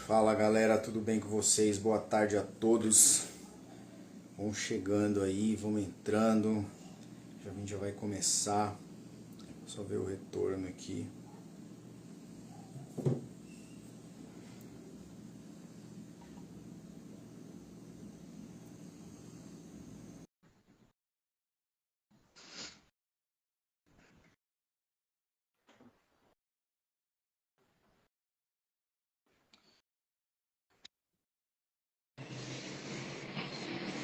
Fala galera, tudo bem com vocês? Boa tarde a todos. Vamos chegando aí, vamos entrando. A gente já vai começar. Só ver o retorno aqui.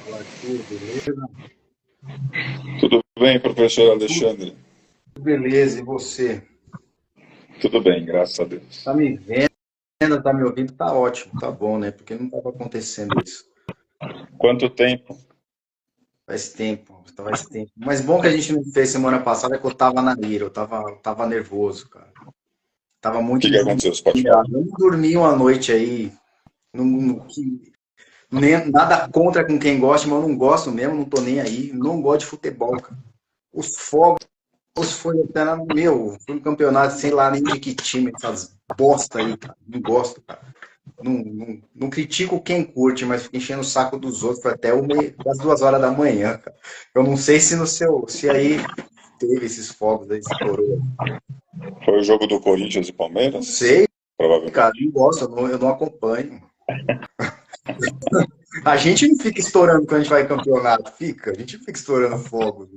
Fala Arthur, beleza? Tudo bem, professor Alexandre? Beleza, e você? Tudo bem, graças a Deus. Tá me vendo, tá me ouvindo? Tá ótimo, tá bom, né? Porque não tava acontecendo isso. Quanto tempo? O Faz tempo. Mas bom que a gente não fez semana passada que eu tava na ira, eu tava nervoso, cara. Tava muito que aconteceu? Você pode falar? inspirado. Eu não dormi uma noite aí, nada contra com quem gosta, mas eu não gosto mesmo, não tô nem aí. Não gosto de futebol, cara. Os fogos foi até foi um campeonato, sei lá nem de que time, essas bosta aí, cara. Não gosto, cara. Não critico quem curte, mas fica enchendo o saco dos outros. Foi até das 2 horas da manhã, cara. Eu não sei se aí teve esses fogos aí, estourou. Foi o jogo do Corinthians e Não Palmeiras? sei, cara, Provavelmente. não gosto, eu não acompanho. A gente não fica estourando quando a gente vai em campeonato, fica. A gente fica estourando fogo.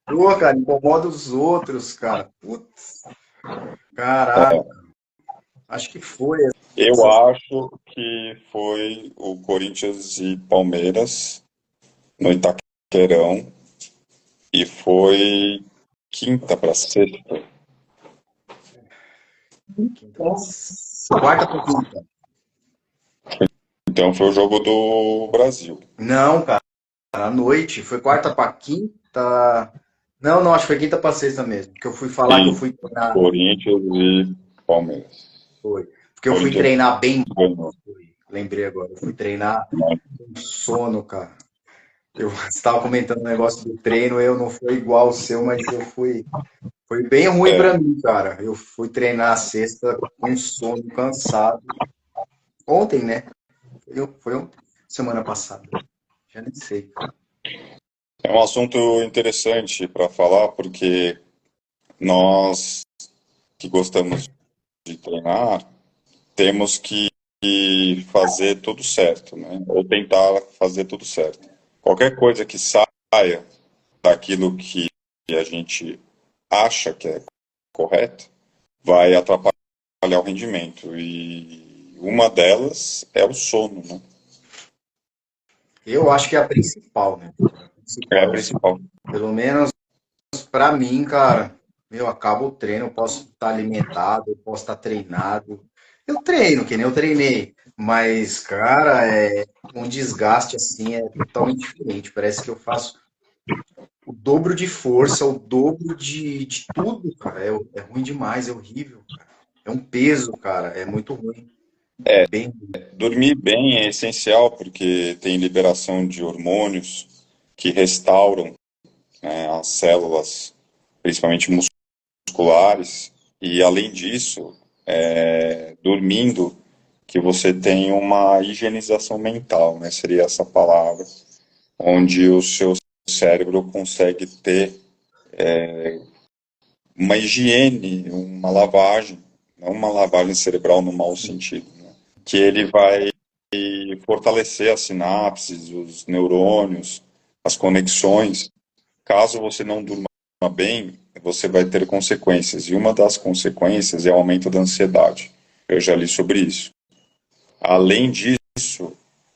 Pô, cara, incomoda os outros, cara. Putz, caraca, acho que foi Eu essa. acho que foi o Corinthians e Palmeiras no Itaquerão e foi quinta para sexta. Quarta pra quinta. Então foi o jogo do Brasil. Não, cara, à noite. Foi quarta pra quinta. Não, não, acho que foi quinta pra sexta mesmo. Que eu fui falar que eu Sim, fui treinar. Corinthians e Palmeiras. Foi. Porque eu fui Corinthians treinar bem mal. ganhou, Lembrei agora. Eu fui treinar né? com sono, cara. Eu estava comentando o negócio do treino, eu não foi igual o seu, mas eu fui. Foi bem ruim É, pra mim, cara. Eu fui treinar a sexta com sono, cansado. Ontem, né? Foi ontem, semana passada. Já nem sei. é um assunto interessante para falar porque nós que gostamos de treinar, temos que fazer tudo certo, né? Ou tentar fazer tudo certo. Qualquer coisa que saia daquilo que a gente acha que é correto, vai atrapalhar o rendimento. E uma delas é o sono, né? Eu acho que é a principal, né? A É principal a é o sono. principal. Pelo menos pra mim, cara. Meu, acaba o treino, eu posso estar alimentado, eu posso estar treinado. Eu treino, que nem eu treinei. Mas, cara, um desgaste assim é totalmente diferente. Parece que eu faço o dobro de força, o dobro de tudo, cara. É ruim demais, é horrível, cara. É um peso, cara. É muito ruim. Bem ruim. Dormir bem é essencial porque tem liberação de hormônios que restauram, né, as células, principalmente musculares, e além disso, dormindo, que você tem uma higienização mental, né? Seria essa palavra, onde o seu cérebro consegue ter uma higiene, uma lavagem, não uma lavagem cerebral no mau sentido, né? Que ele vai fortalecer as sinapses, os neurônios, as conexões. Caso você não durma bem, você vai ter consequências. E uma das consequências é o aumento da ansiedade. Eu já li sobre isso. Além disso,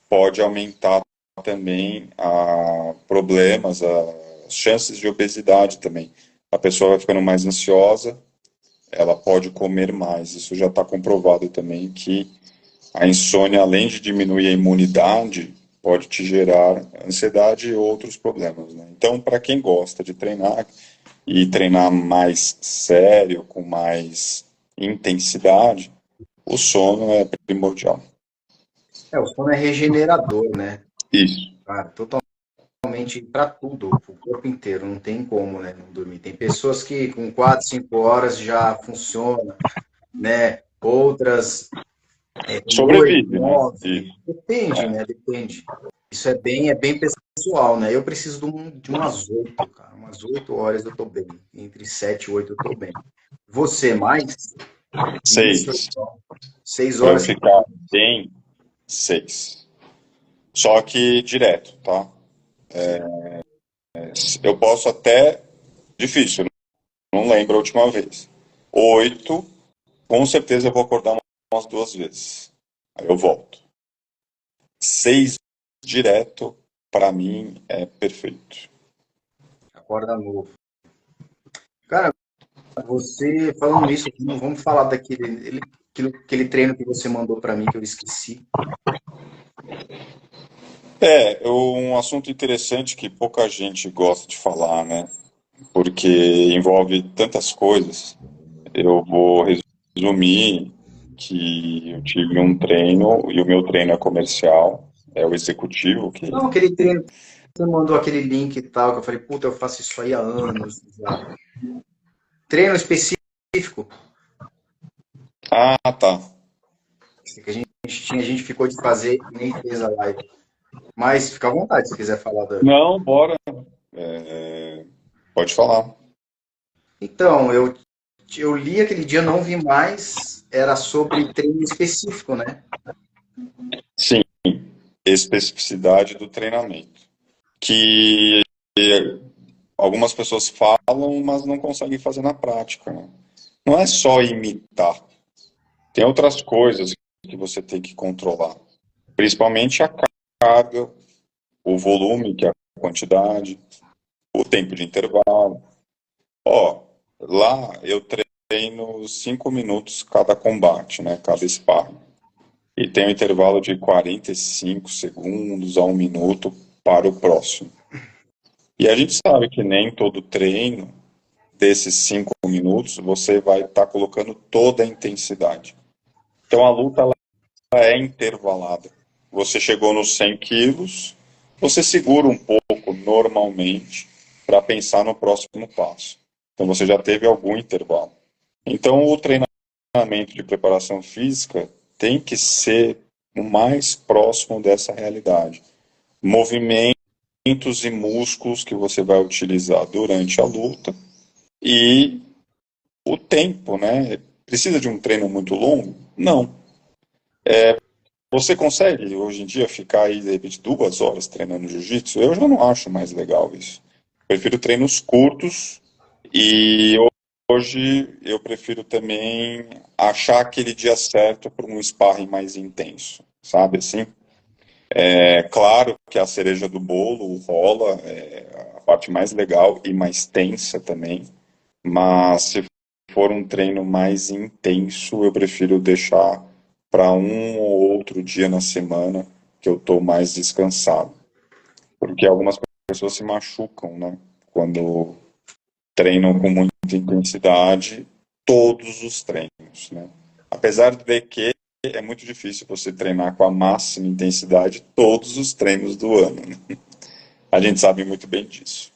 pode aumentar também problemas, as chances de obesidade também. A pessoa vai ficando mais ansiosa, ela pode comer mais. Isso já está comprovado também que a insônia, além de diminuir a imunidade, pode te gerar ansiedade e outros problemas, né? Então, para quem gosta de treinar e treinar mais sério, com mais intensidade, o sono é primordial. O sono é regenerador, né? Isso. Cara, totalmente para tudo, o corpo inteiro, não tem como, né, não dormir. Tem pessoas que com 4, 5 horas já funciona, né? Outras Com 8, Sobrevive, né? 9, depende, né? Depende. Isso é bem pessoal, né? Eu preciso de umas 8, cara. Umas 8 horas eu tô bem. Entre 7 e 8 eu tô bem. Você mais? Isso, Seis. então. 6 Para eu horas. ficar bem, seis. Só que direto, tá? Sim. Eu posso até. Difícil, não lembro a última vez. Oito, com certeza eu vou acordar umas duas vezes. Aí eu volto. Seis direto, para mim, é perfeito. Acorda novo. Cara, você falando nisso, vamos falar aquele treino que você mandou pra mim que eu esqueci. Um assunto interessante que pouca gente gosta de falar, né? Porque envolve tantas coisas. Eu vou resumir que eu tive um treino e o meu treino é comercial, é o executivo que. Não, aquele treino que você mandou aquele link e tal, que eu falei, puta, eu faço isso aí há anos já. Treino específico, Ah, tá. que a gente ficou de fazer e nem fez a live. Mas fica à vontade se quiser falar da. Não, bora. É, pode falar. Então, eu li aquele dia, não vi mais, era sobre treino específico, né? Sim, especificidade do treinamento. Que algumas pessoas falam, mas não conseguem fazer na prática, né? Não é só imitar. Tem outras coisas que você tem que controlar. Principalmente a carga, o volume, que é a quantidade, o tempo de intervalo. Ó, lá eu treino 5 minutos cada combate, né? Cada sparring. E tem um intervalo de 45 segundos a 1 minuto para o próximo. E a gente sabe que nem todo treino desses 5 minutos você vai estar colocando toda a intensidade. Então a luta ela é intervalada. Você chegou nos 100 quilos, você segura um pouco normalmente para pensar no próximo passo. Então você já teve algum intervalo. Então o treinamento de preparação física tem que ser o mais próximo dessa realidade. Movimentos e músculos que você vai utilizar durante a luta e o tempo, né? Precisa de um treino muito longo? Não. Você consegue, hoje em dia, ficar aí, de repente, 2 horas treinando jiu-jitsu? Eu já não acho mais legal isso. Prefiro treinos curtos e hoje eu prefiro também achar aquele dia certo para um sparring mais intenso, sabe assim? É claro que a cereja do bolo rola, é a parte mais legal e mais tensa também, mas se for um treino mais intenso, eu prefiro deixar para um ou outro dia na semana que eu estou mais descansado. Porque algumas pessoas se machucam, né? Quando treinam com muita intensidade, todos os treinos, né? Apesar de que é muito difícil você treinar com a máxima intensidade todos os treinos do ano, né? A gente sabe muito bem disso.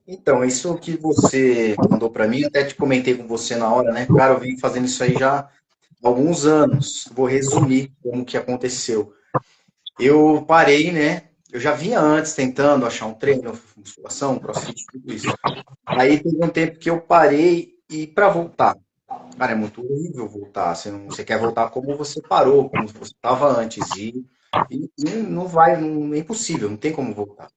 Então, isso que você mandou para mim, até te comentei com você na hora, né? Cara, eu venho fazendo isso aí já há alguns anos. Vou resumir como que aconteceu. Eu parei, né? Eu já vinha antes tentando achar um treino, musculação, crossfit, tudo isso. Aí teve um tempo que eu parei e para voltar. Cara, é muito horrível voltar. Você quer voltar como você parou, como você estava antes. E não vai, é impossível, não tem como voltar.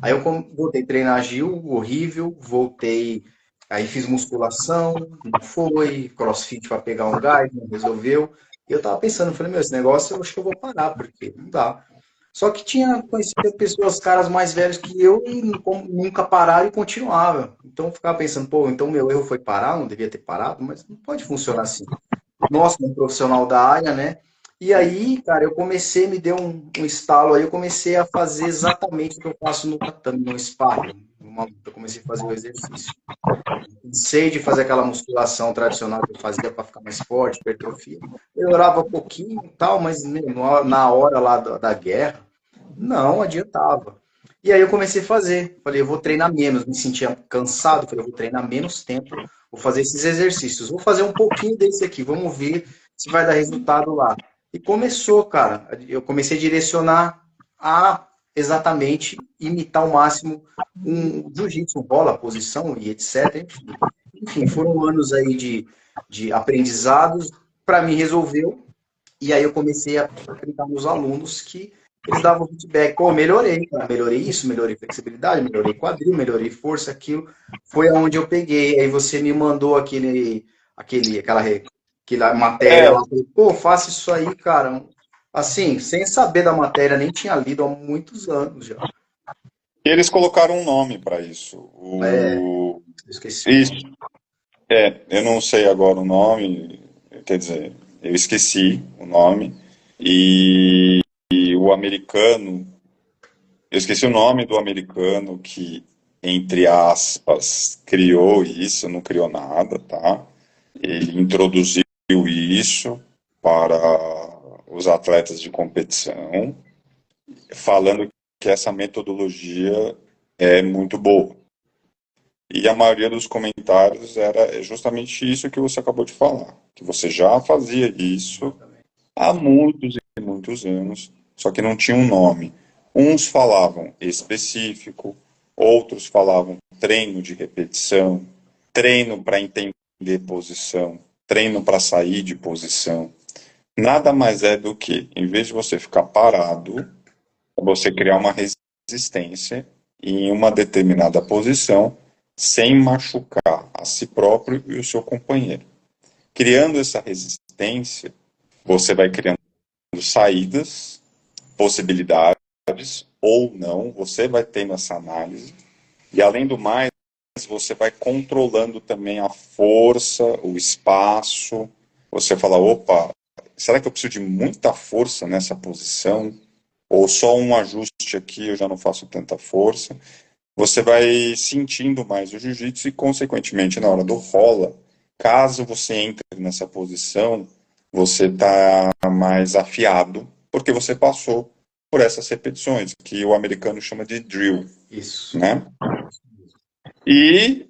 Aí eu voltei a treinar Gil, horrível, voltei, aí fiz musculação, não foi, crossfit para pegar um gás, não resolveu. E eu tava pensando, falei, meu, esse negócio eu acho que eu vou parar, porque não dá. Só que tinha conhecido pessoas, caras mais velhos que eu, e nunca pararam e continuavam. Então eu ficava pensando, pô, então meu erro foi parar, não devia ter parado, mas não pode funcionar assim. Nossa, um profissional da área, né? E aí, cara, eu comecei, me deu um estalo aí, eu comecei a fazer exatamente o que eu faço no tatame, no sparring. Eu comecei a fazer o exercício. Cansei de fazer aquela musculação tradicional que eu fazia para ficar mais forte, hipertrofia. Melhorava um pouquinho e tal, mas na hora lá da guerra, não adiantava. E aí eu comecei a fazer. Falei, eu vou treinar menos. Me sentia cansado. Falei, eu vou treinar menos tempo. Vou fazer esses exercícios. Vou fazer um pouquinho desse aqui. Vamos ver se vai dar resultado lá. E começou, cara. Eu comecei a direcionar a exatamente imitar ao máximo um jiu-jitsu, um rola, posição e etc. Enfim, foram anos aí de aprendizados. Para mim, resolveu. E aí eu comecei a aplicar nos alunos que eles davam feedback. Pô, melhorei, cara. Melhorei isso, melhorei flexibilidade, melhorei quadril, melhorei força, aquilo. Foi aonde eu peguei. Aí você me mandou aquela matéria É, lá. Falei, pô, faça isso aí, cara. Assim, sem saber da matéria, nem tinha lido há muitos anos já. eles colocaram um nome para isso. É, eu esqueci o Isso, nome. eu não sei agora o nome, quer dizer, eu esqueci o nome. E o americano, eu esqueci o nome do americano que, entre aspas, criou isso, não criou nada, tá? Ele introduziu isso para os atletas de competição, falando que essa metodologia é muito boa. E a maioria dos comentários era justamente isso que você acabou de falar, que você já fazia isso há muitos e muitos anos, só que não tinha um nome. Uns falavam específico, outros falavam treino de repetição, treino para entender posição, treino para sair de posição. Nada mais é do que, em vez de você ficar parado, você criar uma resistência em uma determinada posição sem machucar a si próprio e o seu companheiro. Criando essa resistência, você vai criando saídas, possibilidades ou não, você vai tendo essa análise. E além do mais, você vai controlando também a força, o espaço. Você fala, opa, será que eu preciso de muita força nessa posição? Ou só um ajuste aqui eu já não faço tanta força? Você vai sentindo mais o jiu-jitsu e, consequentemente, na hora do rola, caso você entre nessa posição, você está mais afiado, porque você passou por essas repetições, que o americano chama de drill, Isso. né? E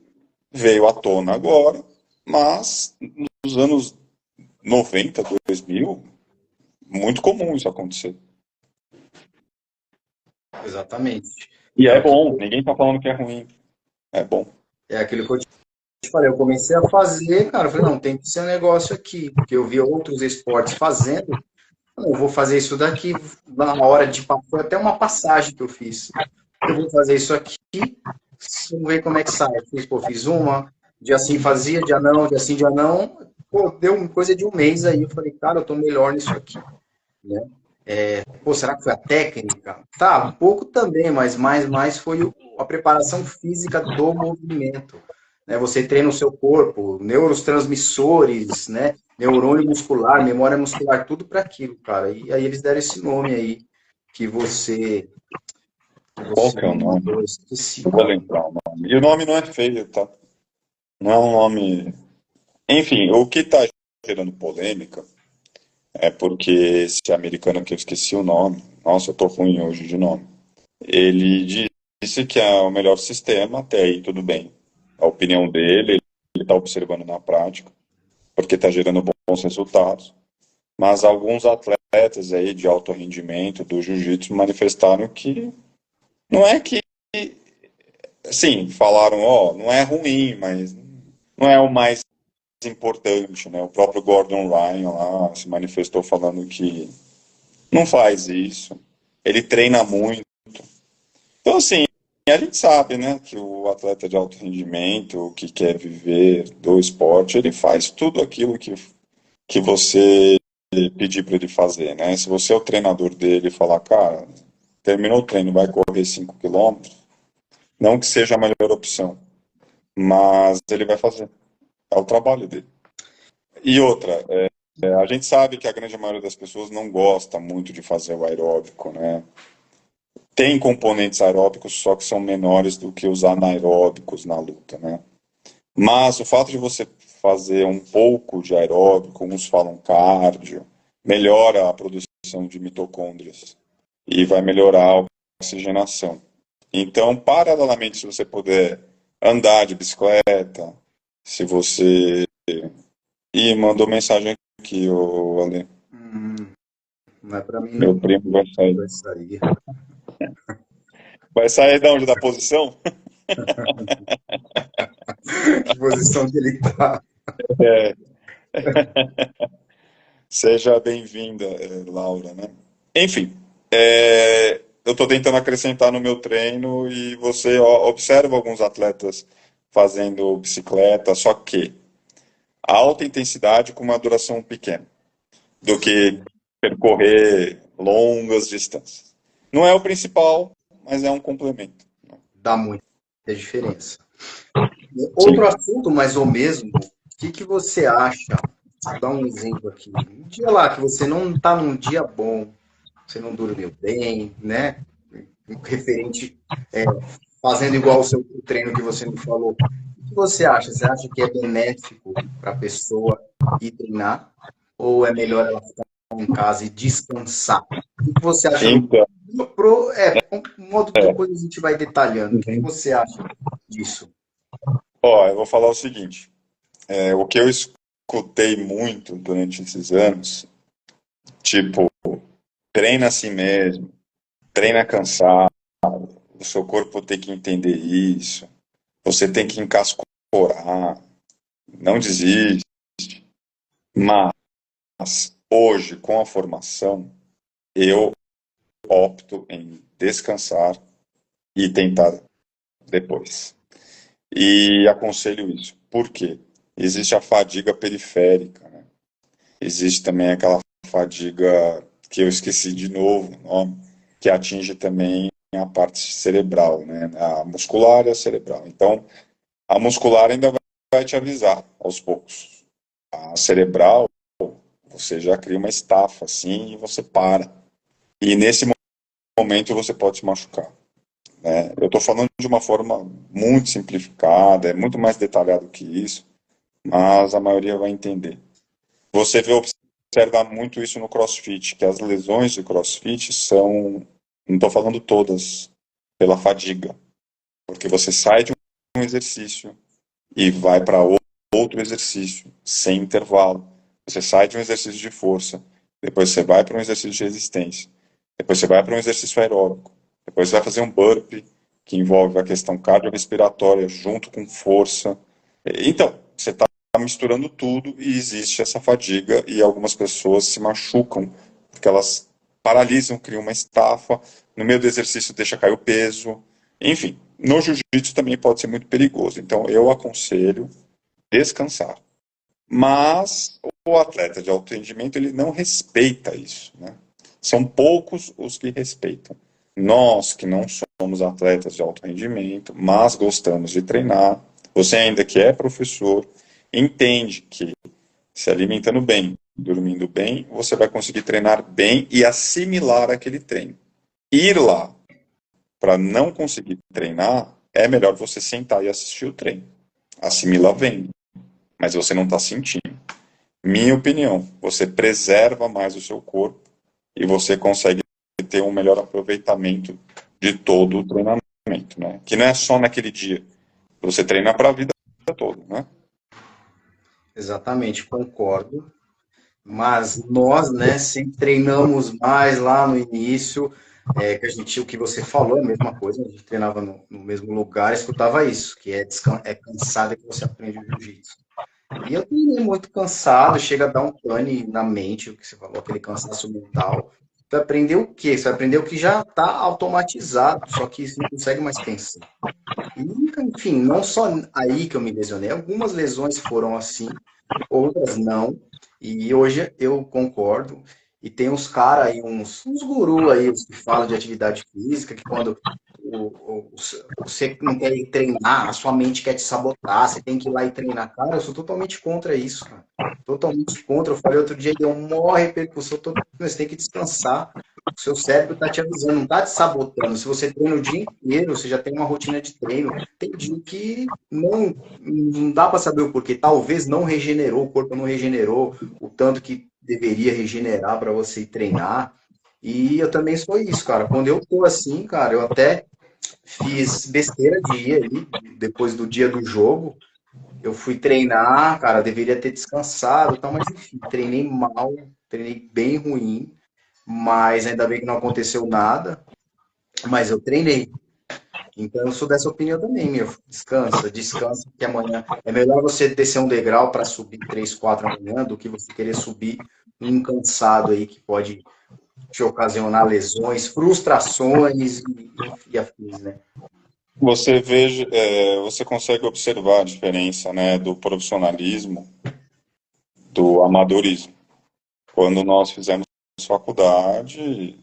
veio à tona agora, mas nos anos 90, 2000, muito comum isso acontecer. Exatamente. E É é o que, bom, ninguém está falando que é ruim, é bom. é aquilo que eu te falei. Eu comecei a fazer, cara. Eu falei, não, tem que ser um negócio aqui. Porque eu vi outros esportes fazendo. Eu vou fazer isso daqui. Na hora de. Foi até uma passagem que eu fiz. Eu vou fazer isso aqui. Vamos ver como é que sai. Fiz uma. Dia sim fazia, dia não, dia sim, dia não. Pô, deu coisa de um mês aí. Eu falei, cara, eu tô melhor nisso aqui, né? Pô, será que foi a técnica? Tá, um pouco também, mas mais foi a preparação física do movimento. Né? Você treina o seu corpo, neurotransmissores, né? Neurônio muscular, memória muscular, tudo para aquilo, cara. E aí eles deram esse nome aí que você, que Qual você que é o me nome? mandou, eu esqueci, Não vou cara. lembrar o nome. E o nome não é feio, tá? Não é um nome. Enfim, o que está gerando polêmica é porque esse americano que eu esqueci o nome, nossa, eu tô ruim hoje de nome. Ele disse que é o melhor sistema, até aí tudo bem. A opinião dele, ele está observando na prática, porque está gerando bons resultados. Mas alguns atletas aí de alto rendimento do jiu-jitsu manifestaram que não é que, sim, falaram, ó, não é ruim, mas não é o mais importante, né? O próprio Gordon Ryan lá se manifestou falando que não faz isso. Ele treina muito. Então, assim, a gente sabe, né, que o atleta de alto rendimento, que quer viver do esporte, ele faz tudo aquilo que você pedir para ele fazer, né? Se você é o treinador dele e falar, cara, terminou o treino, vai correr 5 quilômetros, não que seja a melhor opção, mas ele vai fazer. É o trabalho dele. E outra, a gente sabe que a grande maioria das pessoas não gosta muito de fazer o aeróbico, né? Tem componentes aeróbicos, só que são menores do que os anaeróbicos na luta, né? Mas o fato de você fazer um pouco de aeróbico, uns falam cardio, melhora a produção de mitocôndrias e vai melhorar a oxigenação. Então, paralelamente, se você puder andar de bicicleta, se você... Ih, mandou mensagem aqui, ô Ale. Não é pra mim, Meu não. primo vai sair. Vai sair. Vai sair de onde? Da posição? Que posição que ele tá? É, seja bem-vinda, Laura, né? Enfim, eu estou tentando acrescentar no meu treino e você observa alguns atletas fazendo bicicleta, só que alta intensidade com uma duração pequena, do que percorrer longas distâncias. Não é o principal, mas é um complemento. Dá muita diferença. Sim. Outro assunto, mais ou mesmo, o que que você acha? Vou dar um exemplo aqui. Um dia lá que você não está num dia bom, você não dormiu bem, né? Referente, fazendo igual o seu treino que você me falou. O que você acha? Você acha que é benéfico para a pessoa ir treinar? Ou é melhor ela ficar em casa e descansar? O que você acha do Então, um modo depois a gente vai detalhando. O que uhum. você acha disso? Ó, eu vou falar o seguinte: o que eu escutei muito durante esses anos, tipo, treina assim mesmo, treina cansado, o seu corpo tem que entender isso, você tem que encascorar, não desiste. Mas hoje, com a formação, eu opto em descansar e tentar depois. E aconselho isso. Por quê? Existe a fadiga periférica, né? Existe também aquela fadiga que eu esqueci de novo o nome, que atinge também a parte cerebral, né? A muscular e a cerebral. Então, a muscular ainda vai te avisar aos poucos. A cerebral, você já cria uma estafa assim e você para. E nesse momento você pode se machucar, né? Eu estou falando de uma forma muito simplificada, é muito mais detalhado que isso, mas a maioria vai entender. Você vê observar muito isso no CrossFit, que as lesões de CrossFit são, não estou falando todas, pela fadiga, porque você sai de um exercício e vai para outro exercício sem intervalo. Você sai de um exercício de força, depois você vai para um exercício de resistência, depois você vai para um exercício aeróbico, depois você vai fazer um burpee, que envolve a questão cardiorrespiratória junto com força. Então, você está misturando tudo e existe essa fadiga e algumas pessoas se machucam porque elas paralisam, criam uma estafa, no meio do exercício deixa cair o peso. Enfim, no jiu-jitsu também pode ser muito perigoso. Então, eu aconselho descansar. Mas o atleta de alto rendimento, ele não respeita isso, né? São poucos os que respeitam. Nós que não somos atletas de alto rendimento, mas gostamos de treinar, você ainda que é professor, entende que se alimentando bem, dormindo bem, você vai conseguir treinar bem e assimilar aquele treino. Ir lá para não conseguir treinar, é melhor você sentar e assistir o treino. Assimila vendo, mas você não está sentindo. Minha opinião, você preserva mais o seu corpo e você consegue ter um melhor aproveitamento de todo o treinamento, né? Que não é só naquele dia. Você treina para a vida toda, né? Exatamente, concordo. Mas nós, né, sempre treinamos mais lá no início, que a gente, o que você falou, é a mesma coisa, a gente treinava no mesmo lugar, escutava isso, que é cansado que você aprende o jiu-jitsu. E eu treinei muito cansado, chega a dar um pane na mente, o que você falou, aquele cansaço mental. Tu vai aprender o quê? Você vai aprender o que já está automatizado, só que você não consegue mais pensar. E, enfim, não só aí que eu me lesionei, algumas lesões foram assim, outras não. E hoje eu concordo. E tem uns caras aí, uns gurus aí, os que falam de atividade física, que quando você não quer ir treinar, a sua mente quer te sabotar, você tem que ir lá e treinar. Cara, eu sou totalmente contra isso, cara. Totalmente contra. Eu falei outro dia, deu uma repercussão, você tem que descansar. O seu cérebro está te avisando, não está te sabotando. Se você treina o dia inteiro, você já tem uma rotina de treino. Tem dia que não dá para saber o porquê. Talvez não regenerou, o corpo não regenerou o tanto que deveria regenerar para você ir treinar. E eu também sou isso, cara. Quando eu tô assim, cara, eu até fiz besteira de ir ali, depois do dia do jogo. Eu fui treinar, cara, deveria ter descansado, e tal, mas enfim, treinei mal, treinei bem ruim. mas ainda bem que não aconteceu nada. Mas eu treinei. Então eu sou dessa opinião também, meu. Descansa, descansa, que amanhã é melhor você descer um degrau para subir 3, 4 amanhã do que você querer subir um cansado aí que pode te ocasionar lesões, frustrações e afins, né? Você veja, você consegue observar a diferença, né, do profissionalismo, do amadorismo. Quando nós fizemos faculdade,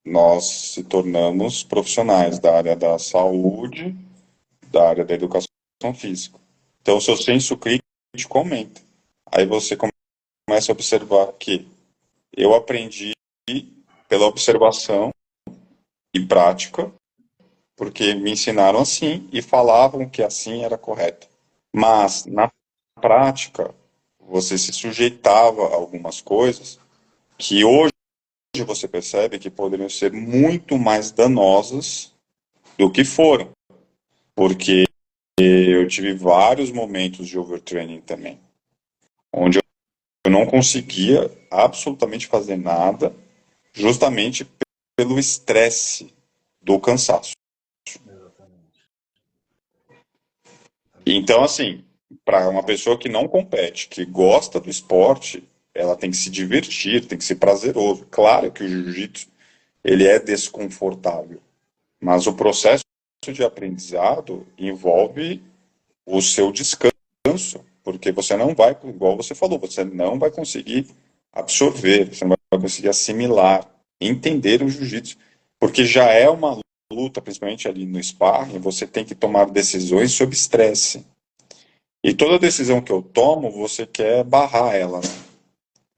nós se tornamos profissionais da área da saúde, da área da educação física. Então, o seu senso crítico aumenta. Aí você começa a observar que eu aprendi pela observação e prática, porque me ensinaram assim e falavam que assim era correto. Mas, na prática, você se sujeitava a algumas coisas que hoje você percebe que poderiam ser muito mais danosas do que foram. Porque eu tive vários momentos de overtraining também, onde eu não conseguia absolutamente fazer nada, justamente pelo estresse do cansaço. Então, assim, para uma pessoa que não compete, que gosta do esporte, ela tem que se divertir, tem que ser prazeroso. Claro que o jiu-jitsu ele é desconfortável, mas o processo de aprendizado envolve o seu descanso, porque você não vai, igual você falou, você não vai conseguir absorver, você não vai conseguir assimilar, entender o jiu-jitsu, porque já é uma luta, principalmente ali no sparring, você tem que tomar decisões sob estresse. E toda decisão que eu tomo, você quer barrar ela, né?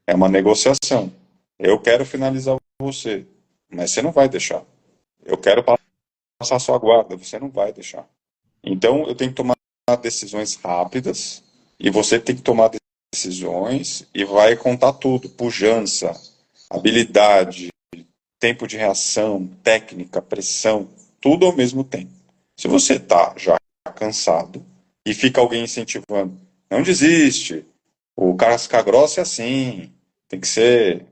É uma negociação. Eu quero finalizar você, mas você não vai deixar. Eu quero passar sua guarda, você não vai deixar. Então, eu tenho que tomar decisões rápidas e você tem que tomar decisões e vai contar tudo: pujança, habilidade, tempo de reação, técnica, pressão, tudo ao mesmo tempo. Se você está já cansado e fica alguém incentivando, não desiste, o casca grossa é assim, tem que ser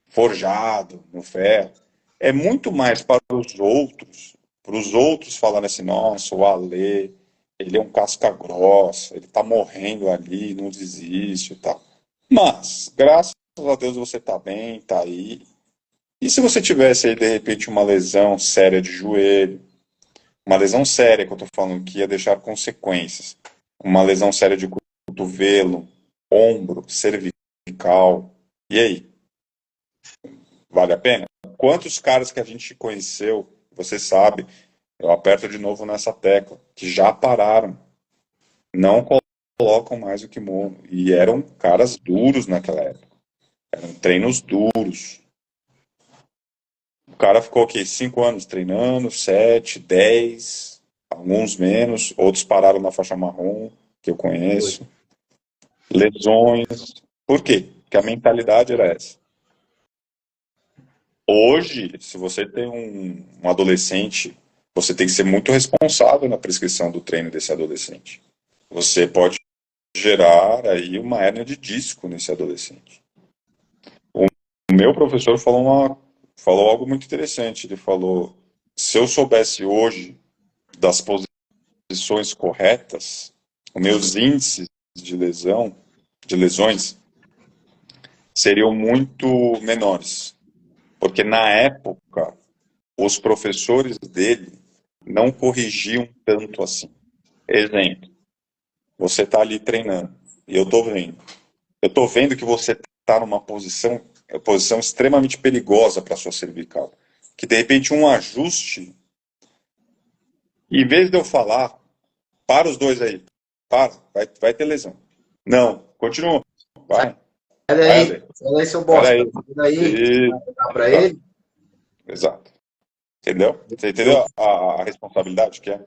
forjado no ferro. É muito mais para os outros falarem assim, nossa, o Alê, ele é um casca grossa, ele tá morrendo ali, não desiste e tal. Mas, graças a Deus você tá bem, tá aí. E se você tivesse aí, de repente, uma lesão séria de joelho, uma lesão séria que eu tô falando que ia deixar consequências, uma lesão séria de cotovelo, ombro, cervical, e aí? Vale a pena? Quantos caras que a gente conheceu, você sabe, eu aperto de novo nessa tecla, que já pararam, não colocam mais o kimono. E eram caras duros naquela época. Eram treinos duros. O cara ficou aqui 5 anos treinando, 7, 10, alguns menos, outros pararam na faixa marrom, que eu Foi. conheço. Lesões. Por quê? Porque a mentalidade era essa. Hoje, se você tem um adolescente, você tem que ser muito responsável na prescrição do treino desse adolescente. Você pode gerar aí uma hérnia de disco nesse adolescente. O meu professor falou algo muito interessante. Ele falou: se eu soubesse hoje das posições corretas, os meus índices de lesão, de lesões, seriam muito menores. Porque na época, os professores dele não corrigiam tanto assim. Exemplo, você está ali treinando e eu estou vendo. Eu estou vendo que você está numa posição extremamente perigosa para a sua cervical. Que de repente um ajuste, em vez de eu falar, para os dois aí, para, vai ter lesão. Não, continua, Sai vai, daí, Ale, sai daí, seu espera bosta. aí. Sai daí, E, vai pegar pra exato, ele. exato. Entendeu? Você Eu, entendeu a responsabilidade que é?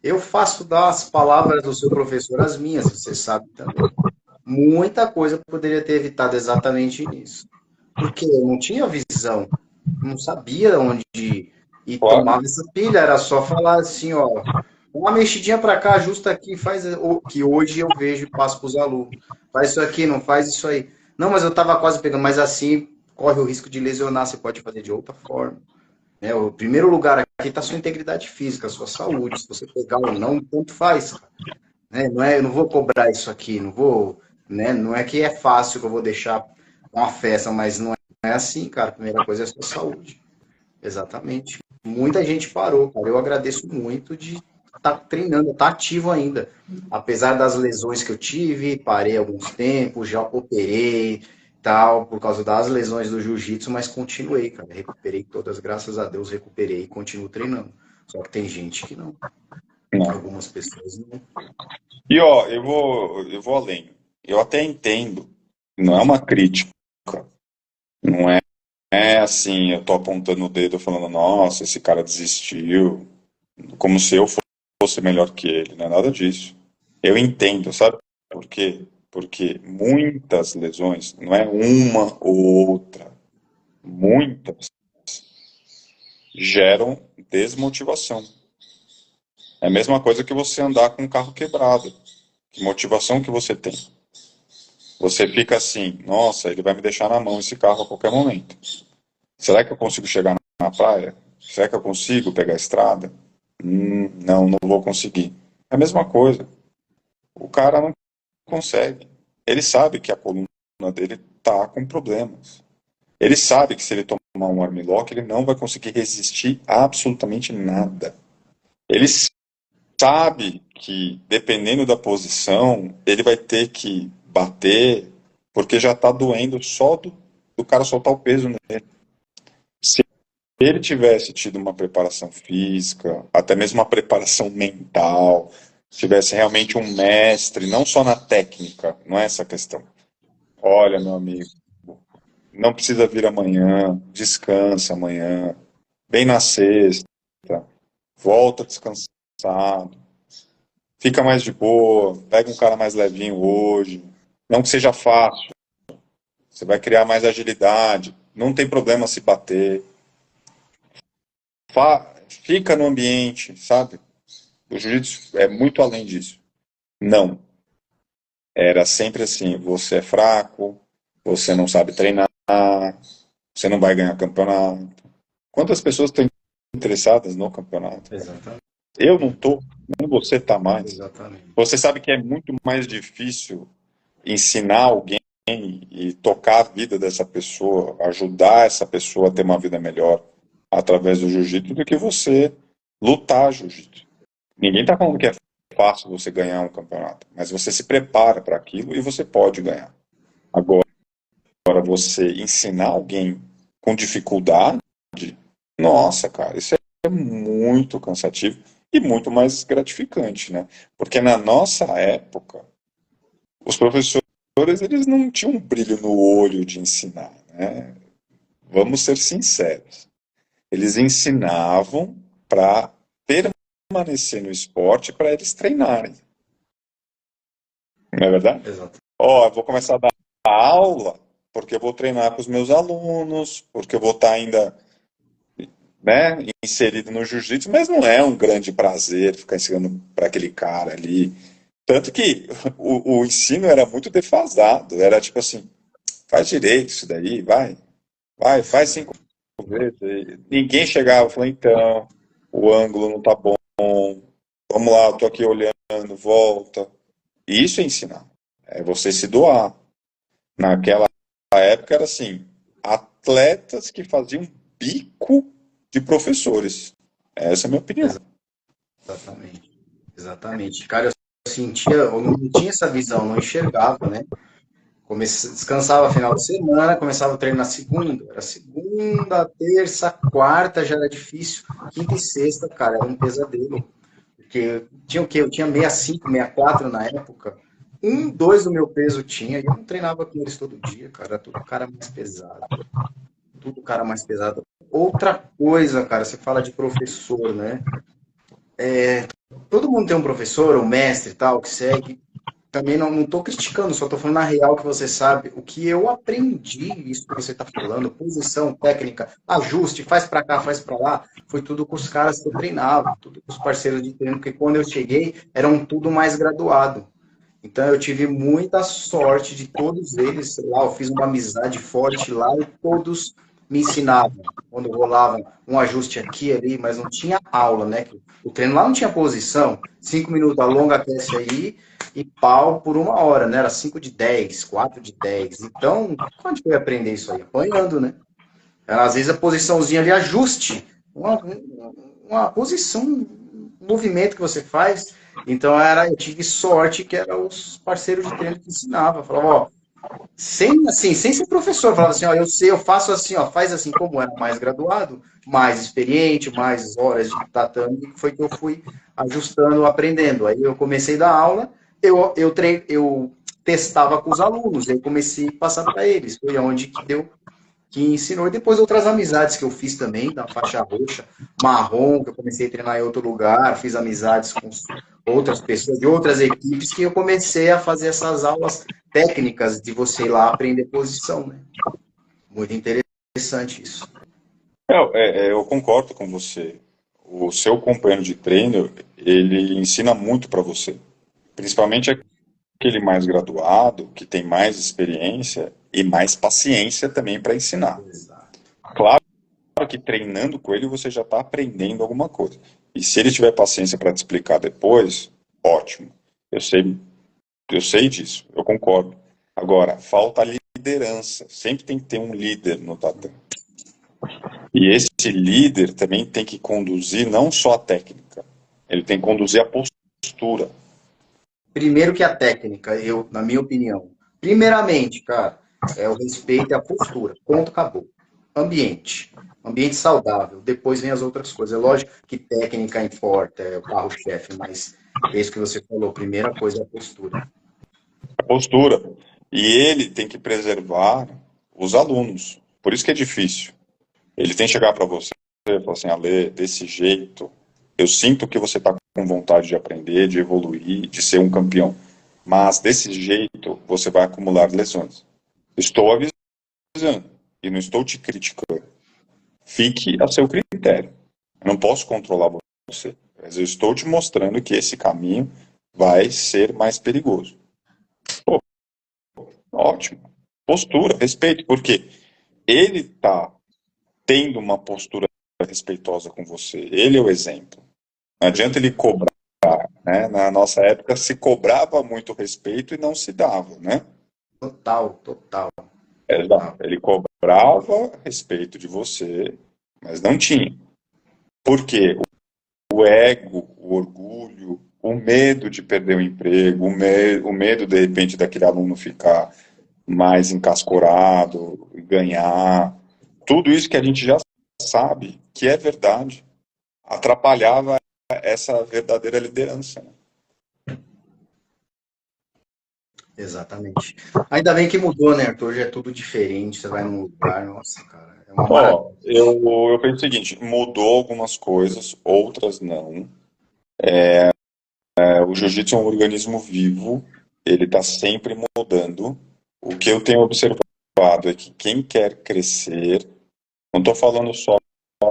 eu faço das palavras do seu professor as minhas, você sabe também. Muita coisa eu poderia ter evitado exatamente nisso. Porque eu não tinha visão, não sabia onde ir e Claro. tomava essa pilha, era só falar assim, ó, uma mexidinha para cá, ajusta aqui, faz o que hoje eu vejo e passo para os alunos. Faz isso aqui, não faz isso aí. Não, mas eu tava quase pegando, mas assim corre o risco de lesionar, você pode fazer de outra forma. Né? O primeiro lugar aqui está a sua integridade física, a sua saúde. Se você pegar ou não, tanto faz. Né? Não é, eu não vou cobrar isso aqui, não vou, né? Não é que é fácil que eu vou deixar uma festa, mas não é assim, cara. A primeira coisa é a sua saúde. Exatamente. Muita gente parou, cara. Eu agradeço muito de estar treinando, estar ativo ainda. Apesar das lesões que eu tive, parei alguns tempos, já operei, tal, por causa das lesões do jiu-jitsu, mas continuei, cara. Recuperei todas, graças a Deus, recuperei e continuo treinando. Só que tem gente que não. Não. Algumas pessoas não. E ó, eu vou além. Eu até entendo, não é uma crítica, não é assim, eu tô apontando o dedo falando, nossa, esse cara desistiu, como se eu fosse melhor que ele, não é nada disso. Eu entendo, sabe por quê? Porque muitas lesões, não é uma ou outra, muitas geram desmotivação. É a mesma coisa que você andar com um carro quebrado. Que motivação que você tem? Você fica assim, nossa, ele vai me deixar na mão esse carro a qualquer momento. Será que eu consigo chegar na praia? Será que eu consigo pegar a estrada? Não, não vou conseguir. É a mesma coisa. O cara não consegue. Ele sabe que a coluna dele tá com problemas. Ele sabe que se ele tomar um armlock, ele não vai conseguir resistir a absolutamente nada. Ele sabe que, dependendo da posição, ele vai ter que bater, porque já está doendo só do cara soltar o peso nele. Se ele tivesse tido uma preparação física, até mesmo uma preparação mental, tivesse realmente um mestre, não só na técnica, não é essa a questão. Olha, meu amigo, não precisa vir amanhã, descansa amanhã, vem na sexta, volta descansado, fica mais de boa, pega um cara mais levinho hoje. Não que seja fácil, você vai criar mais agilidade, não tem problema se bater. Fica no ambiente, sabe? O jiu-jitsu é muito além disso. Não. Era sempre assim, você é fraco, você não sabe treinar, você não vai ganhar campeonato. Quantas pessoas estão interessadas no campeonato? Exatamente. Eu não tô, nem você tá mais. Exatamente. Você sabe que é muito mais difícil ensinar alguém e tocar a vida dessa pessoa, ajudar essa pessoa a ter uma vida melhor através do jiu-jitsu do que você lutar jiu-jitsu. Ninguém está falando que é fácil você ganhar um campeonato, mas você se prepara para aquilo e você pode ganhar. Agora, você ensinar alguém com dificuldade, nossa, cara, isso é muito cansativo e muito mais gratificante, né? Porque na nossa época, os professores eles não tinham um brilho no olho de ensinar, né? Vamos ser sinceros. Eles ensinavam para permanecer no esporte, para eles treinarem. Não é verdade? Exato. Ó, eu vou começar a dar aula porque eu vou treinar com os meus alunos, porque eu vou estar ainda, né, inserido no jiu-jitsu, mas não é um grande prazer ficar ensinando para aquele cara ali. Tanto que o ensino era muito defasado, era tipo assim, faz direito isso daí, vai, faz 5 vezes. Ninguém chegava e falou, então, o ângulo não tá bom, vamos lá, eu tô aqui olhando, volta. Isso é ensinar, é você se doar. Naquela época era assim, atletas que faziam bico de professores. Essa é a minha opinião. Exatamente. Exatamente. Cara, eu sentia, eu não tinha essa visão, não enxergava, né? Descansava final de semana, começava o treino na segunda. Era segunda, terça, quarta já era difícil. Quinta e sexta, cara, era um pesadelo. Porque tinha o quê? Eu tinha 65, 64 na época. Um, dois do meu peso tinha, e eu não treinava com eles todo dia, cara. Era tudo cara mais pesado. Tudo cara mais pesado. Outra coisa, cara, você fala de professor, né? Todo mundo tem um professor, um mestre e tal, que segue. Também não estou criticando, só estou falando na real que você sabe. O que eu aprendi, isso que você está falando, posição, técnica, ajuste, faz para cá, faz para lá, foi tudo com os caras que eu treinava, tudo com os parceiros de treino, porque quando eu cheguei, eram tudo mais graduado. Então eu tive muita sorte de todos eles, sei lá, eu fiz uma amizade forte lá e todos me ensinavam. Quando rolava um ajuste aqui ali, mas não tinha aula, né? O treino lá não tinha posição, 5 minutos, alonga aquece aí e pau por 1 hora, né? Era 5 de 10, 4 de 10. Então, quando foi aprender isso aí? Apanhando, né? Às vezes a posiçãozinha ali, ajuste, uma posição, um movimento que você faz. Então eu tive sorte que eram os parceiros de treino que ensinavam. Falava, ó, sem ser professor, falava assim, ó, eu sei, eu faço assim, ó, faz assim, como era mais graduado, mais experiente, mais horas de tatame, foi que eu fui ajustando, aprendendo. Aí eu comecei a dar aula, eu testava com os alunos, eu comecei a passar para eles, foi onde que deu que ensinou. E depois outras amizades que eu fiz também, da faixa roxa, marrom, que eu comecei a treinar em outro lugar, fiz amizades com outras pessoas de outras equipes, que eu comecei a fazer essas aulas técnicas de você ir lá aprender posição, né? Muito interessante isso. Eu concordo com você. O seu companheiro de treino, ele ensina muito para você. Principalmente aquele mais graduado, que tem mais experiência e mais paciência também para ensinar. Exato. Claro que treinando com ele você já está aprendendo alguma coisa. E se ele tiver paciência para te explicar depois, ótimo. Eu sei, eu sei disso, eu concordo. Agora, falta liderança. Sempre tem que ter um líder no tatame. E esse líder também tem que conduzir não só a técnica, ele tem que conduzir a postura. Primeiro que a técnica, na minha opinião. Primeiramente, cara, é o respeito e a postura. Ponto, acabou. Ambiente. Ambiente saudável. Depois vem as outras coisas. É lógico que técnica importa, é o carro-chefe, mas é isso que você falou. Primeira coisa é a postura. A postura. E ele tem que preservar os alunos. Por isso que é difícil. Ele tem que chegar para você e falar assim, Ale, desse jeito, eu sinto que você está com vontade de aprender, de evoluir, de ser um campeão. Mas desse jeito, você vai acumular lesões. Estou avisando e não estou te criticando. Fique a seu critério. Eu não posso controlar você, mas eu estou te mostrando que esse caminho vai ser mais perigoso. Pô, ótimo. Postura, respeito, porque ele está tendo uma postura respeitosa com você. Ele é o exemplo. Não adianta ele cobrar, né? Na nossa época se cobrava muito respeito e não se dava, né? Total, total, Exato. total. Ele cobrava respeito de você, mas não tinha. Por quê? O ego, o orgulho, o medo de perder o emprego, o medo de repente daquele aluno ficar mais encascorado, ganhar, tudo isso que a gente já sabe que é verdade, atrapalhava essa verdadeira liderança. Né? Exatamente. Ainda bem que mudou, né, Arthur? Hoje é tudo diferente. Você vai num lugar, nossa, cara, é uma Ó, maravilha. eu penso o seguinte, mudou algumas coisas, outras não. O jiu-jitsu é um organismo vivo, ele está sempre mudando. O que eu tenho observado é que quem quer crescer, não estou falando só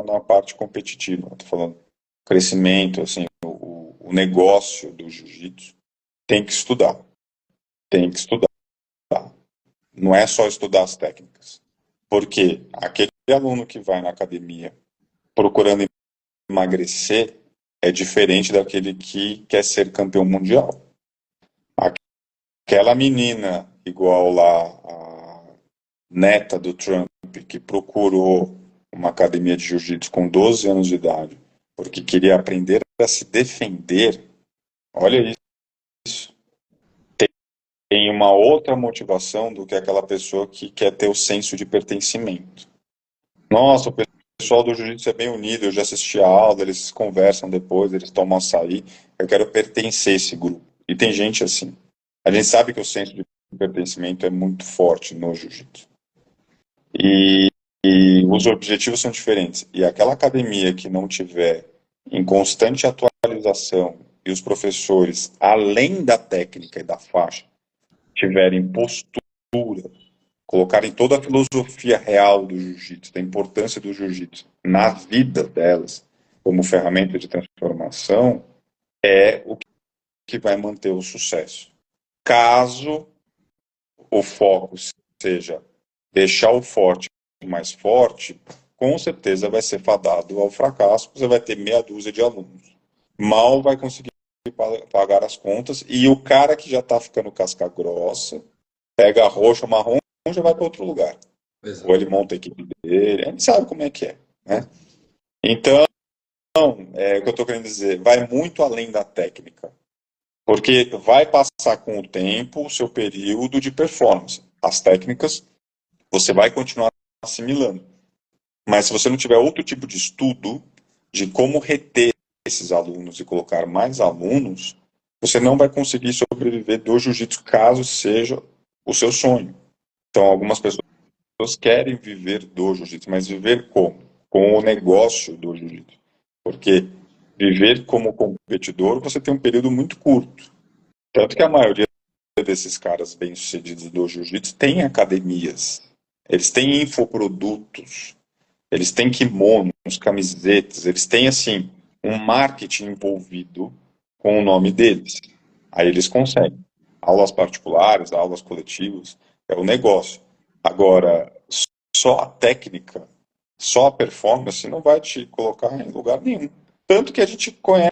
na parte competitiva, estou falando crescimento, assim, o negócio do jiu-jitsu, tem que estudar, tem que estudar. Não é só estudar as técnicas. Porque aquele aluno que vai na academia procurando emagrecer é diferente daquele que quer ser campeão mundial. Aquela menina, igual lá, a neta do Trump, que procurou uma academia de jiu-jitsu com 12 anos de idade, porque queria aprender a se defender, olha isso, tem uma outra motivação do que aquela pessoa que quer ter o senso de pertencimento. Nossa, o pessoal do jiu-jitsu é bem unido, eu já assisti a aula, eles conversam depois, eles tomam açaí, eu quero pertencer a esse grupo. E tem gente assim. A gente sabe que o senso de pertencimento é muito forte no jiu-jitsu. E, e os objetivos são diferentes. E aquela academia que não tiver em constante atualização e os professores, além da técnica e da faixa, tiverem postura, colocarem toda a filosofia real do jiu-jitsu, da importância do jiu-jitsu na vida delas, como ferramenta de transformação, é o que vai manter o sucesso. Caso o foco seja deixar o forte mais forte, com certeza vai ser fadado ao fracasso, você vai ter meia dúzia de alunos. Mal vai conseguir pagar as contas, e o cara que já está ficando casca grossa, pega a roxa, marrom, já vai para outro lugar. Ou ele Exatamente. monta a equipe dele, a gente sabe como é que é, né? Então, o que eu estou querendo dizer, vai muito além da técnica. Porque vai passar com o tempo o seu período de performance. As técnicas você vai continuar assimilando. Mas se você não tiver outro tipo de estudo de como reter esses alunos e colocar mais alunos, você não vai conseguir sobreviver do jiu-jitsu caso seja o seu sonho. Então, algumas pessoas querem viver do jiu-jitsu, mas viver como? Com o negócio do jiu-jitsu. Porque viver como competidor, você tem um período muito curto. Tanto que a maioria desses caras bem-sucedidos do jiu-jitsu tem academias, eles têm infoprodutos, eles têm kimonos, camisetas, eles têm, assim, um marketing envolvido com o nome deles. Aí eles conseguem. Aulas particulares, aulas coletivas, é o negócio. Agora, só a técnica, só a performance não vai te colocar em lugar nenhum. Tanto que a gente conhece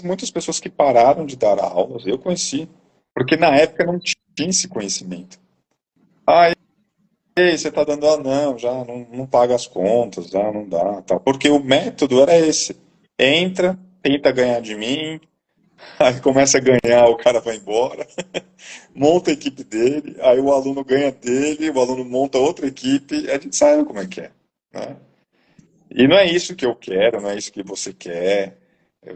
muitas pessoas que pararam de dar aulas, eu conheci, porque na época não tinha esse conhecimento. Ah, ei, você está dando não, já não paga as contas, já não dá, tal. Porque o método era esse. Entra, tenta ganhar de mim, aí começa a ganhar, o cara vai embora, monta a equipe dele, aí o aluno ganha dele, o aluno monta outra equipe, a gente sabe como é que é, né? E não é isso que eu quero, não é isso que você quer.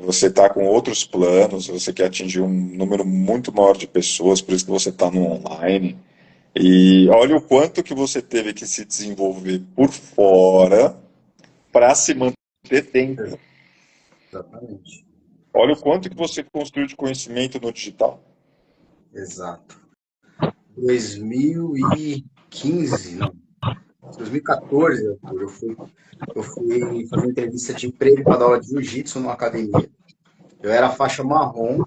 Você está com outros planos, você quer atingir um número muito maior de pessoas, por isso que você está no online. E olha o quanto que você teve que se desenvolver por fora para se manter dentro. Exatamente. Olha o quanto que você construiu de conhecimento no digital. Exato. 2015, não, 2014, Arthur, eu fui fazer entrevista de emprego para dar aula de jiu-jitsu numa academia. Eu era faixa marrom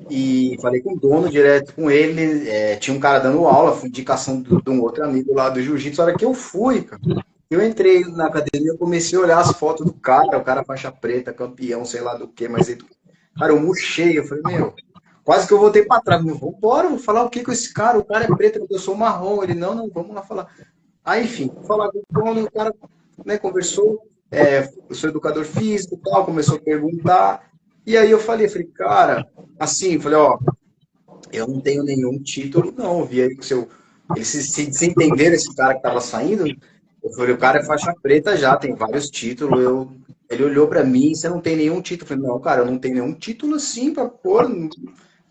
e falei com o dono direto com ele. Tinha um cara dando aula, fui indicação de um outro amigo lá do jiu-jitsu. A hora que eu fui, cara, eu entrei na academia, eu comecei a olhar as fotos do cara, o cara faixa preta, campeão, sei lá do que, mas ele, cara, eu murchei, eu falei, meu, quase que eu voltei pra trás, meu, vambora, vou falar o que com esse cara, o cara é preto, eu sou marrom, ele, não, não, vamos lá falar. Aí, enfim, fui falar com o dono, o cara, né, conversou, eu sou educador físico e tal, começou a perguntar, e aí eu falei, cara, assim, falei, ó, eu não tenho nenhum título, não, eu vi aí que o seu, eles se desentenderam, esse cara que tava saindo, eu falei, o cara é faixa preta já, tem vários títulos, ele olhou pra mim, você não tem nenhum título, eu falei, não, cara, eu não tenho nenhum título assim pra pôr,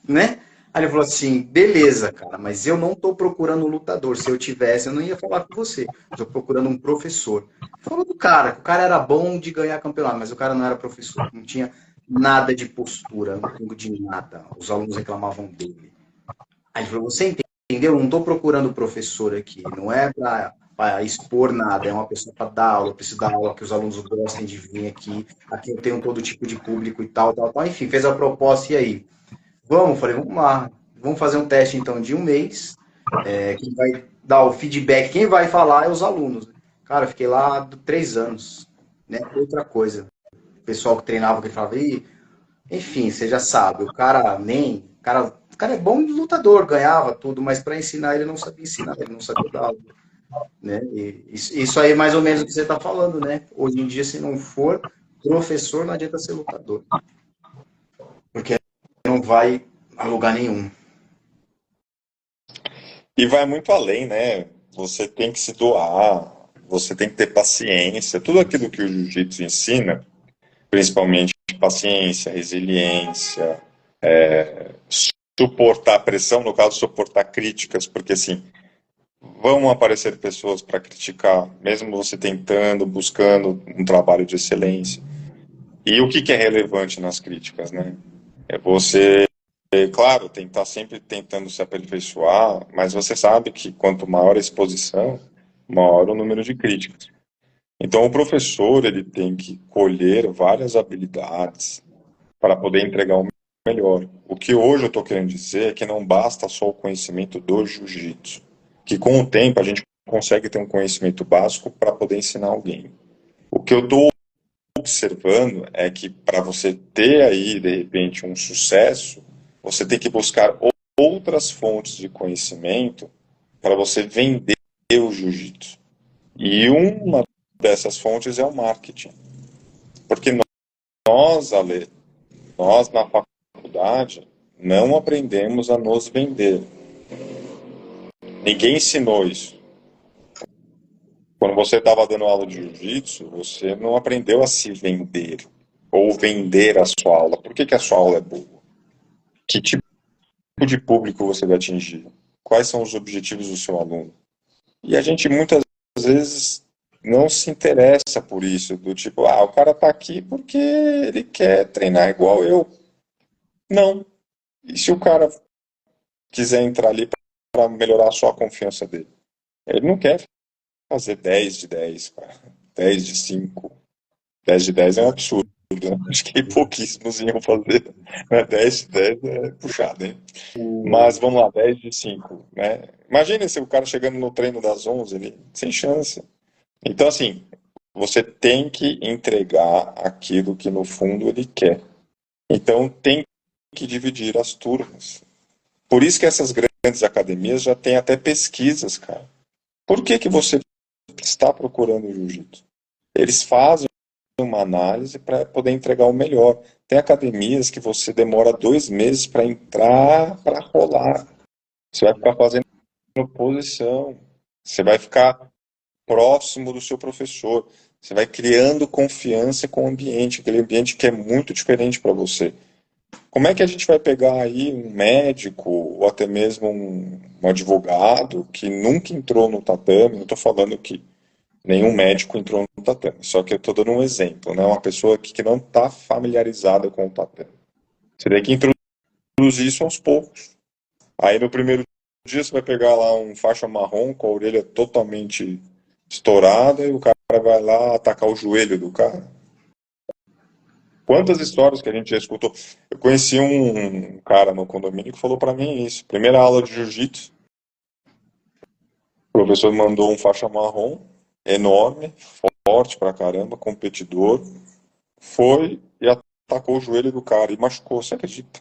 né? Aí ele falou assim, beleza, cara, mas eu não tô procurando um lutador. Se eu tivesse, eu não ia falar com você. Eu tô procurando um professor. Falou do cara, que o cara era bom de ganhar campeonato, mas o cara não era professor. Não tinha nada de postura, não tinha de nada. Os alunos reclamavam dele. Aí ele falou, você entendeu? Eu não tô procurando professor aqui. Não é para expor nada, é uma pessoa para dar aula, eu preciso dar aula que os alunos gostem de vir aqui. Aqui eu tenho todo tipo de público e tal, tal, tal. Enfim, fez a proposta e aí? Vamos, falei, vamos lá. Vamos fazer um teste então de um mês. Quem vai dar o feedback, quem vai falar é os alunos. Cara, eu fiquei lá 3 anos, né? Outra coisa. O pessoal que treinava, que falava, enfim, você já sabe, o cara é bom lutador, ganhava tudo, mas para ensinar ele não sabia ensinar, ele não sabia dar aula, né? E isso aí é mais ou menos o que você está falando, né? Hoje em dia, se não for professor, não adianta ser lutador, porque não vai a lugar nenhum. E vai muito além, né? Você tem que se doar, você tem que ter paciência. Tudo aquilo que o jiu-jitsu ensina, principalmente paciência, resiliência, suportar pressão, no caso, suportar críticas, porque assim, vão aparecer pessoas para criticar, mesmo você tentando, buscando um trabalho de excelência. E o que é relevante nas críticas, né? É você, claro, tentar sempre tentando se aperfeiçoar, mas você sabe que quanto maior a exposição, maior o número de críticas. Então, o professor ele tem que colher várias habilidades para poder entregar o melhor. O que hoje eu estou querendo dizer é que não basta só o conhecimento do jiu-jitsu, que com o tempo a gente consegue ter um conhecimento básico para poder ensinar alguém. O que eu estou observando é que para você ter aí, de repente, um sucesso, você tem que buscar outras fontes de conhecimento para você vender o jiu-jitsu. E uma dessas fontes é o marketing. Porque nós, Ale, nós na faculdade, não aprendemos a nos vender. Ninguém ensinou isso. Quando você estava dando aula de jiu-jitsu, você não aprendeu a se vender ou vender a sua aula. Por que a sua aula é boa? Que tipo de público você vai atingir? Quais são os objetivos do seu aluno? E a gente muitas vezes não se interessa por isso, do tipo, o cara tá aqui porque ele quer treinar igual eu. Não. E se o cara quiser entrar ali para melhorar só a confiança dele? Ele não quer fazer 10 de 10, cara. 10 de 5. 10 de 10 é um absurdo, né? Acho que pouquíssimos iam fazer. Né? 10 de 10 é puxado, hein? Mas vamos lá, 10 de 5, né? Imagina se o cara chegando no treino das 11 ali, sem chance. Então, assim, você tem que entregar aquilo que no fundo ele quer. Então, tem que dividir as turmas. Por isso que essas grandes academias já têm até pesquisas, cara. Por que você está procurando jiu-jitsu? Eles fazem uma análise para poder entregar o melhor. Tem academias que você demora 2 meses para entrar, para rolar. Você vai ficar fazendo posição. Você vai ficar próximo do seu professor. Você vai criando confiança com o ambiente, aquele ambiente que é muito diferente para você. Como é que a gente vai pegar aí um médico ou até mesmo um advogado que nunca entrou no tatame? Não estou falando que nenhum médico entrou no tatame, só que eu estou dando um exemplo, né? Uma pessoa que não está familiarizada com o tatame. Você tem que introduzir isso aos poucos. Aí no primeiro dia você vai pegar lá um faixa marrom com a orelha totalmente estourada e o cara vai lá atacar o joelho do cara. Quantas histórias que a gente já escutou? Eu conheci um cara no condomínio que falou para mim isso. Primeira aula de jiu-jitsu, o professor mandou um faixa marrom, enorme, forte pra caramba, competidor, foi e atacou o joelho do cara e machucou, você acredita?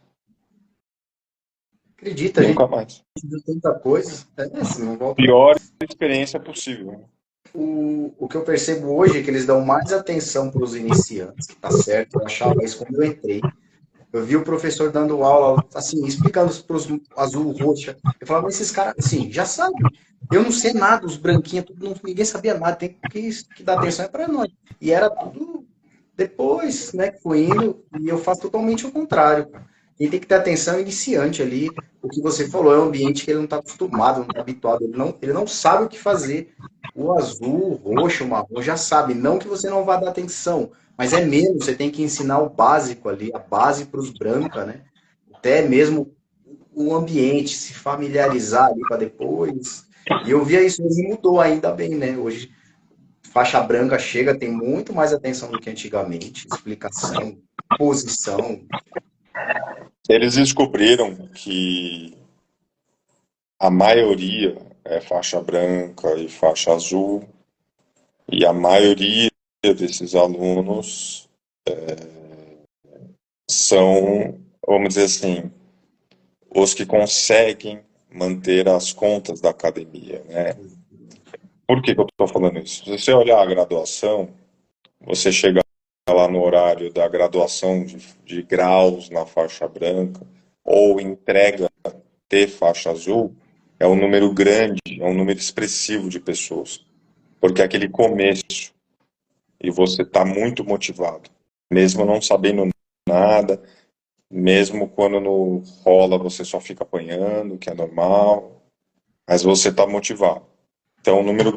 Acredita, a gente Nunca mais. viu tanta coisa, assim, não volta Pior mais. experiência possível. O que eu percebo hoje é que eles dão mais atenção para os iniciantes, que tá certo, eu achava isso quando eu entrei. Eu vi o professor dando aula, assim, explicando para os azul, roxa. Eu falava, mas esses caras, assim, já sabem. Eu não sei nada, os branquinhos, tudo, ninguém sabia nada, tem que dar atenção é para nós. E era tudo depois, né, que foi indo, e eu faço totalmente o contrário. Quem tem que ter atenção é o iniciante ali. O que você falou é um ambiente que ele não está acostumado, não está habituado, ele não sabe o que fazer. O azul, o roxo, o marrom já sabe, não que você não vá dar atenção, mas é mesmo, você tem que ensinar o básico ali, a base para os brancos, né? Até mesmo o ambiente, se familiarizar ali para depois. E eu via isso, hoje mudou ainda bem, né? Hoje, faixa branca chega, tem muito mais atenção do que antigamente, explicação, posição. Eles descobriram que a maioria é faixa branca e faixa azul, e a maioria desses alunos são, vamos dizer assim, os que conseguem manter as contas da academia, né? Por que eu estou falando isso? Se você olhar a graduação, você chega lá no horário da graduação de graus na faixa branca, ou entrega ter faixa azul, é um número grande, é um número expressivo de pessoas. Porque é aquele começo, e você está muito motivado, mesmo não sabendo nada, mesmo quando no rola você só fica apanhando, que é normal, mas você está motivado. Então, um número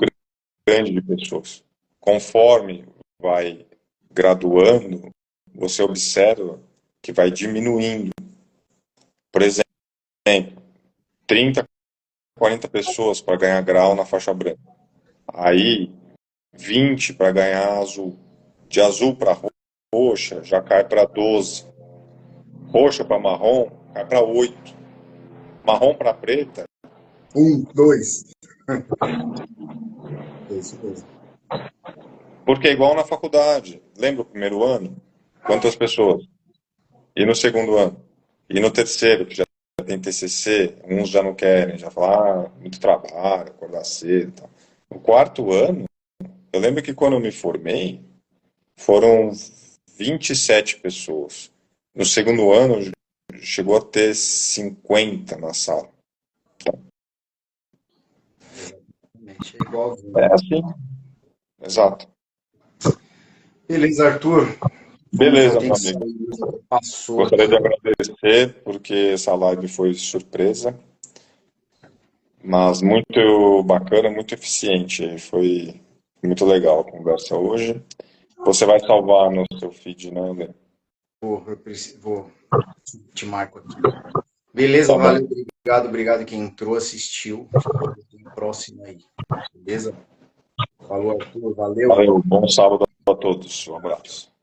grande de pessoas. Conforme vai graduando, você observa que vai diminuindo. Por exemplo, 30, 40 pessoas para ganhar grau na faixa branca. Aí, 20 para ganhar azul. De azul para roxa, já cai para 12. Roxa para marrom, cai para 8. Marrom para preta, 1, 2. É isso mesmo. porque é igual na faculdade. Lembra o primeiro ano? Quantas pessoas? E no segundo ano? E no terceiro, que já tem TCC, uns já não querem, já falam, muito trabalho, acordar cedo e tal. No quarto ano, eu lembro que quando eu me formei, foram 27 pessoas. No segundo ano, chegou a ter 50 na sala. Exatamente. É igualzinho. É assim, exato. Beleza, Arthur. Eu Beleza, tenho meu que amigo. sair. Passou Gostaria de aqui. agradecer, porque essa live foi surpresa, mas muito bacana, muito eficiente. Foi muito legal a conversa hoje. Você vai salvar no seu feed, né, Lê? Vou te marco aqui. Beleza, Tá bom. valeu, obrigado, obrigado quem entrou, assistiu. Espero que tenha próximo aí. Beleza? Falou, Arthur, valeu. Valeu, bom sábado a todos. Um abraço.